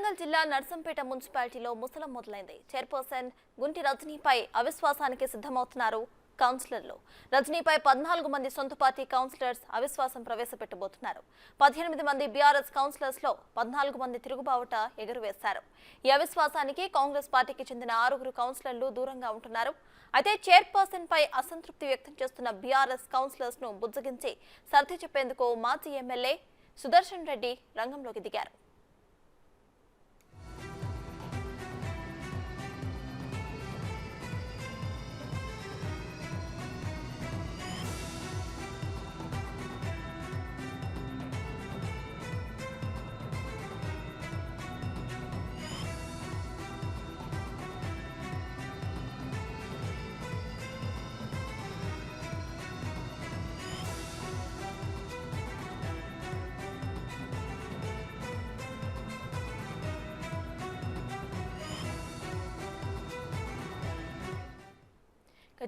వరంగల్ జిల్లా నర్సంపేట మున్సిపాలిటీలో ముసలం మొదలైంది. చైర్పర్సన్ గుంటి రజనీపై అవిశ్వాసానికి సిద్ధమవుతున్నారు కౌన్సిలర్లు. రజనీపై 14 మంది సొంత పార్టీ కౌన్సిలర్స్ అవిశ్వాసం ప్రవేశపెట్టబోతున్నారు. 18 మంది బీఆర్ఎస్ కౌన్సిలర్స్ లో 14 మంది తిరుగుబావుట ఎగురవేశారు. ఈ అవిశ్వాసానికి కాంగ్రెస్ పార్టీకి చెందిన 6 కౌన్సిలర్లు దూరంగా ఉంటున్నారు. అయితే చైర్పర్సన్ పై అసంతృప్తి వ్యక్తం చేస్తున్న బీఆర్ఎస్ కౌన్సిలర్స్ ను బుజ్జగించి సర్ది చెప్పేందుకు మాజీ ఎమ్మెల్యే సుదర్శన్ రెడ్డి రంగంలోకి దిగారు.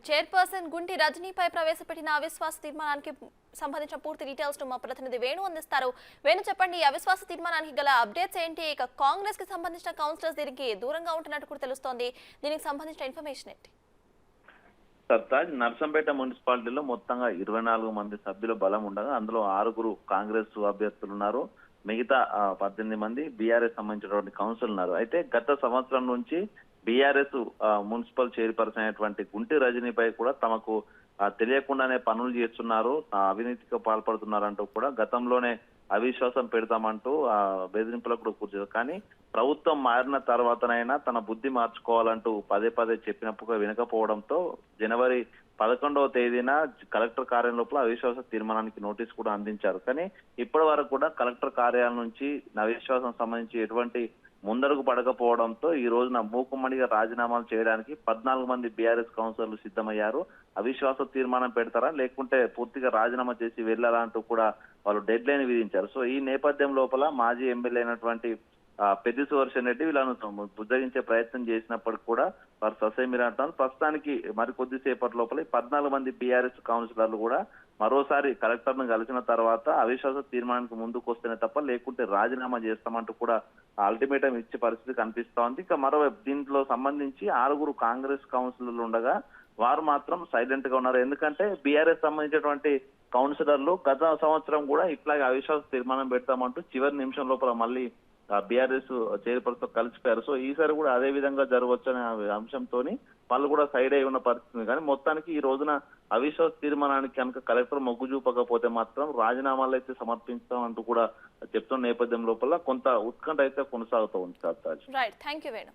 చైర్పర్సన్ గుంటి రజనీపై ప్రవేశపెట్టిన అవిశ్వాస తీర్మానానికి సంబంధించిన పూర్తి డీటెయిల్స్ మా ప్రతినిధి వేణు అందిస్తారు. వేణు, చెప్పండి, ఈ అవిశ్వాస తీర్మానానికి గల అప్డేట్స్ ఏంటి? ఇక కాంగ్రెస్ కి సంబంధించిన కౌన్సిలర్స్ దీనికి దూరంగా ఉంటున్నట్టు కూడా తెలుస్తోంది. దీనికి సంబంధించిన ఇన్ఫర్మేషన్ ఏంటి? సర్తాజ్, నర్సంపేట మున్సిపాలిటీలో మొత్తంగా 24 మంది సభ్యుల బలం ఉండగా అందులో 6 కాంగ్రెస్ అభ్యర్థులు ఉన్నారు. మిగతా 18 మంది బీఆర్ఎస్ సంబంధించినటువంటి కౌన్సిల్ ఉన్నారు. అయితే గత సంవత్సరం నుంచి బీఆర్ఎస్ మున్సిపల్ చైర్పర్సన్ అయినటువంటి గుంటి రజనీపై కూడా తమకు తెలియకుండానే పనులు చేస్తున్నారు, అవినీతికి పాల్పడుతున్నారంటూ కూడా గతంలోనే అవిశ్వాసం పెడతామంటూ బెదిరింపులకు కూడా కూర్చోరు. కానీ ప్రభుత్వం మారిన తర్వాతనైనా తన బుద్ధి మార్చుకోవాలంటూ పదే పదే చెప్పినప్పుడు వినకపోవడంతో జనవరి 11వ తేదీన కలెక్టర్ కార్యాలయం లోపల అవిశ్వాస తీర్మానానికి నోటీస్ కూడా అందించారు. కానీ ఇప్పటి వరకు కూడా కలెక్టర్ కార్యాలయం నుంచి అవిశ్వాసం సంబంధించి ఎటువంటి ముందడుగు పడకపోవడంతో ఈ రోజున మూకుమ్మడిగా రాజీనామాలు చేయడానికి 14 మంది బీఆర్ఎస్ కౌన్సిలర్లు సిద్ధమయ్యారు. అవిశ్వాస తీర్మానం పెడతారా లేకుంటే పూర్తిగా రాజీనామా చేసి వెళ్లాలా అంటూ కూడా వాళ్ళు డెడ్ లైన్ విధించారు. సో ఈ నేపథ్యం లోపల మాజీ ఎమ్మెల్యే అయినటువంటి పెద్ది సుదర్శన్ రెడ్డి వీళ్ళను బుజ్జగించే ప్రయత్నం చేసినప్పటికీ కూడా వారు ససేమిరంటారు. ప్రస్తుతానికి మరి కొద్దిసేపటి లోపల 14 మంది బీఆర్ఎస్ కౌన్సిలర్లు కూడా మరోసారి కలెక్టర్ ను కలిసిన తర్వాత అవిశ్వాస తీర్మానానికి ముందుకు వస్తేనే తప్ప లేకుంటే రాజీనామా చేస్తామంటూ కూడా అల్టిమేటం ఇచ్చే పరిస్థితి కనిపిస్తా ఉంది. ఇక మరోవైపు దీంట్లో సంబంధించి 6 కాంగ్రెస్ కౌన్సిలర్లు ఉండగా వారు మాత్రం సైలెంట్ గా ఉన్నారు. ఎందుకంటే బీఆర్ఎస్ సంబంధించినటువంటి కౌన్సిలర్లు గత సంవత్సరం కూడా ఇట్లాగే అవిశ్వాస తీర్మానం పెడతామంటూ చివరి నిమిషం లోపల మళ్ళీ బీఆర్ఎస్ చైర్పర్సన్ కలిసిపోయారు. సో ఈసారి కూడా అదే విధంగా జరగవచ్చు అనే అంశంతో వాళ్ళు కూడా సైడ్ అయి ఉన్న పరిస్థితి. కానీ మొత్తానికి ఈ రోజున అవిశ్వాస తీర్మానానికి కనుక కలెక్టర్ మొగ్గు చూపకపోతే మాత్రం రాజీనామాలు అయితే సమర్పిస్తామంటూ కూడా చెప్తున్న నేపథ్యం లోపల కొంత ఉత్కంఠ అయితే కొనసాగుతూ ఉంది. Right, thank you Venu.